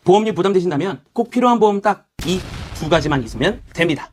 보험료 부담되신다면 꼭 필요한 보험 딱 이 두 가지만 있으면 됩니다.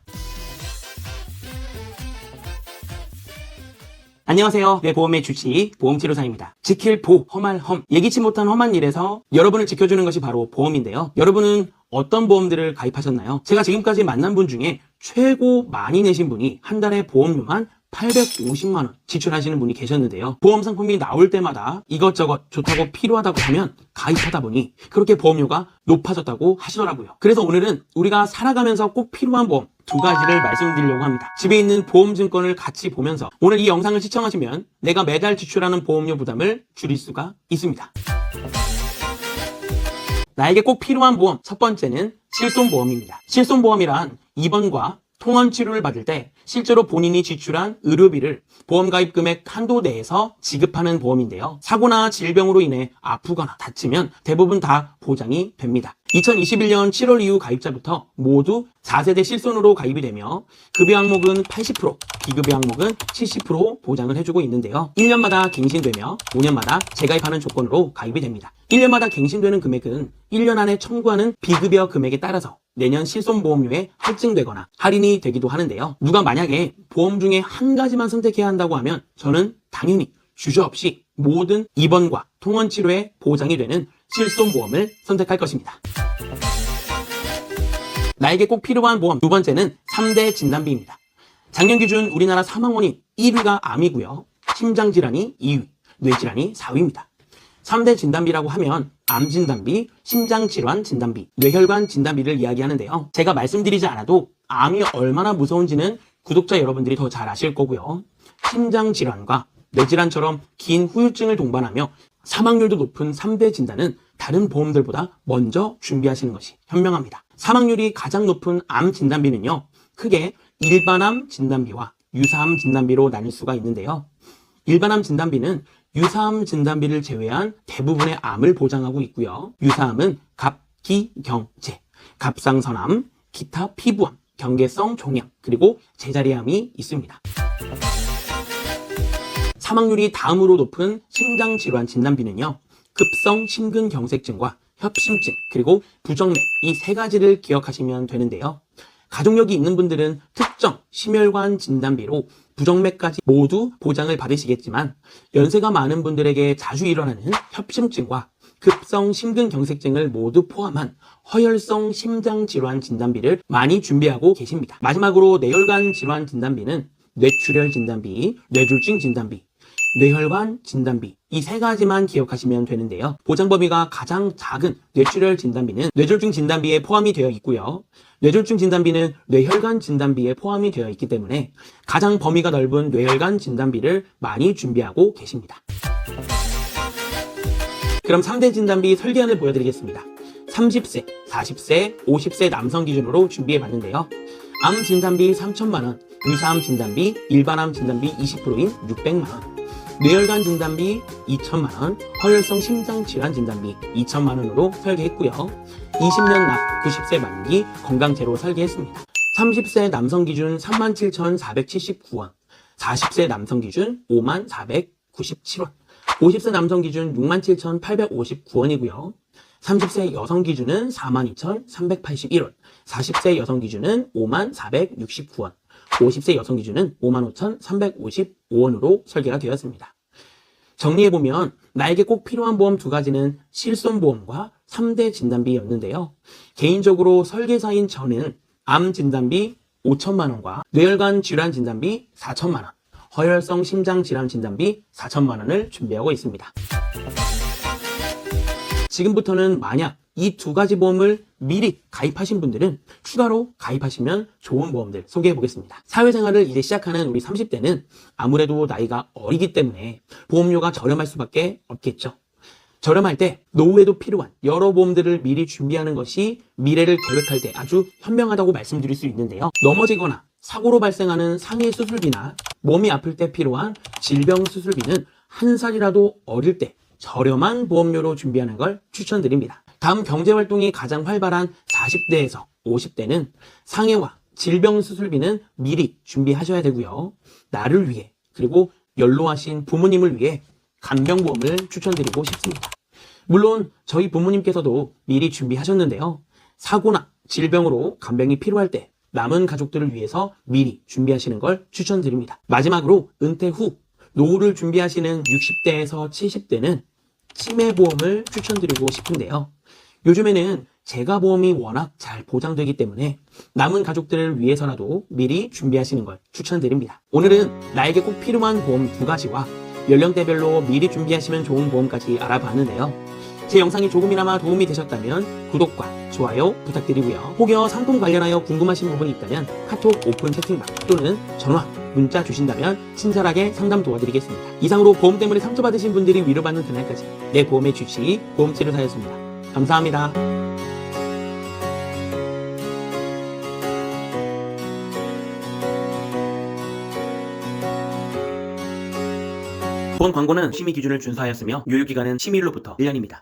안녕하세요. 내 보험의 주치 보험치료사입니다. 지킬 보, 험할 험, 예기치 못한 험한 일에서 여러분을 지켜주는 것이 바로 보험인데요. 여러분은 어떤 보험들을 가입하셨나요? 제가 지금까지 만난 분 중에 최고 많이 내신 분이 한 달에 보험료만 850만원 지출하시는 분이 계셨는데요. 보험 상품이 나올 때마다 이것저것 좋다고 필요하다고 하면 가입하다 보니 그렇게 보험료가 높아졌다고 하시더라고요. 그래서 오늘은 우리가 살아가면서 꼭 필요한 보험 두 가지를 말씀드리려고 합니다. 집에 있는 보험증권을 같이 보면서 오늘 이 영상을 시청하시면 내가 매달 지출하는 보험료 부담을 줄일 수가 있습니다. 나에게 꼭 필요한 보험 첫 번째는 실손보험입니다. 실손보험이란 입원과 통원 치료를 받을 때 실제로 본인이 지출한 의료비를 보험가입 금액 한도 내에서 지급하는 보험인데요. 사고나 질병으로 인해 아프거나 다치면 대부분 다 보장이 됩니다. 2021년 7월 이후 가입자부터 모두 4세대 실손으로 가입이 되며 급여 항목은 80%, 비급여 항목은 70% 보장을 해주고 있는데요. 1년마다 갱신되며 5년마다 재가입하는 조건으로 가입이 됩니다. 1년마다 갱신되는 금액은 1년 안에 청구하는 비급여 금액에 따라서 내년 실손보험료에 할증되거나 할인이 되기도 하는데요. 누가 만약에 보험 중에 한 가지만 선택해야 한다고 하면 저는 당연히 주저없이 모든 입원과 통원 치료에 보장이 되는 실손보험을 선택할 것입니다. 나에게 꼭 필요한 보험 두 번째는 3대 진단비입니다. 작년 기준 우리나라 사망원인 1위가 암이고요. 심장질환이 2위, 뇌질환이 4위입니다. 3대 진단비라고 하면 암 진단비, 심장질환 진단비, 뇌혈관 진단비를 이야기하는데요. 제가 말씀드리지 않아도 암이 얼마나 무서운지는 구독자 여러분들이 더 잘 아실 거고요. 심장질환과 뇌질환처럼 긴 후유증을 동반하며 사망률도 높은 3대 진단은 다른 보험들보다 먼저 준비하시는 것이 현명합니다. 사망률이 가장 높은 암 진단비는요. 크게 일반암 진단비와 유사암 진단비로 나눌 수가 있는데요. 일반암 진단비는 유사암 진단비를 제외한 대부분의 암을 보장하고 있고요. 유사암은 갑, 기, 경, 제, 갑상선암, 기타 피부암, 경계성 종양, 그리고 제자리암이 있습니다. 사망률이 다음으로 높은 심장질환 진단비는요. 급성 심근경색증과 협심증, 그리고 부정맥 이 세 가지를 기억하시면 되는데요. 가족력이 있는 분들은 특정 심혈관 진단비로 부정맥까지 모두 보장을 받으시겠지만 연세가 많은 분들에게 자주 일어나는 협심증과 급성 심근경색증을 모두 포함한 허혈성 심장질환 진단비를 많이 준비하고 계십니다. 마지막으로 뇌혈관 질환 진단비는 뇌출혈 진단비, 뇌졸중 진단비, 뇌혈관 진단비 이 세 가지만 기억하시면 되는데요. 보장 범위가 가장 작은 뇌출혈 진단비는 뇌졸중 진단비에 포함이 되어 있고요. 뇌졸중 진단비는 뇌혈관 진단비에 포함이 되어 있기 때문에 가장 범위가 넓은 뇌혈관 진단비를 많이 준비하고 계십니다. 그럼 3대 진단비 설계안을 보여드리겠습니다. 30세, 40세, 50세 남성 기준으로 준비해봤는데요. 암 진단비 3천만원, 유사암 진단비, 일반암 진단비 20%인 600만원, 뇌혈관 진단비 2천만원, 허혈성 심장질환 진단비 2천만원으로 설계했고요. 20년 납 90세 만기 건강제로 설계했습니다. 30세 남성 기준 37,479원, 40세 남성 기준 54,997원, 50세 남성 기준 67,859원이고요. 30세 여성 기준은 42,381원, 40세 여성 기준은 54,669원, 50세 여성 기준은 55,355원으로 설계가 되었습니다. 정리해보면 나에게 꼭 필요한 보험 두 가지는 실손보험과 3대 진단비였는데요. 개인적으로 설계사인 저는 암 진단비 5천만원과 뇌혈관 질환 진단비 4천만원, 허혈성 심장질환 진단비 4천만원을 준비하고 있습니다. 지금부터는 만약 이 두 가지 보험을 미리 가입하신 분들은 추가로 가입하시면 좋은 보험들 소개해 보겠습니다. 사회생활을 이제 시작하는 우리 30대는 아무래도 나이가 어리기 때문에 보험료가 저렴할 수밖에 없겠죠. 저렴할 때 노후에도 필요한 여러 보험들을 미리 준비하는 것이 미래를 계획할 때 아주 현명하다고 말씀드릴 수 있는데요. 넘어지거나 사고로 발생하는 상해 수술비나 몸이 아플 때 필요한 질병 수술비는 한 살이라도 어릴 때 저렴한 보험료로 준비하는 걸 추천드립니다. 다음 경제활동이 가장 활발한 40대에서 50대는 상해와 질병 수술비는 미리 준비하셔야 되고요. 나를 위해 그리고 연로하신 부모님을 위해 간병보험을 추천드리고 싶습니다. 물론 저희 부모님께서도 미리 준비하셨는데요. 사고나 질병으로 간병이 필요할 때 남은 가족들을 위해서 미리 준비하시는 걸 추천드립니다. 마지막으로 은퇴 후 노후를 준비하시는 60대에서 70대는 치매보험을 추천드리고 싶은데요. 요즘에는 재가보험이 워낙 잘 보장되기 때문에 남은 가족들을 위해서라도 미리 준비하시는 걸 추천드립니다. 오늘은 나에게 꼭 필요한 보험 2가지와 연령대별로 미리 준비하시면 좋은 보험까지 알아봤는데요. 제 영상이 조금이나마 도움이 되셨다면 구독과 좋아요 부탁드리고요. 혹여 상품 관련하여 궁금하신 부분이 있다면 카톡 오픈 채팅방 또는 전화, 문자 주신다면 친절하게 상담 도와드리겠습니다. 이상으로 보험 때문에 상처받으신 분들이 위로받는 그날까지 내 보험의 주치 보험치료사였습니다. 감사합니다. 본 광고는 심의 기준을 준수하였으며 유효기간은 심의일로부터 1년입니다.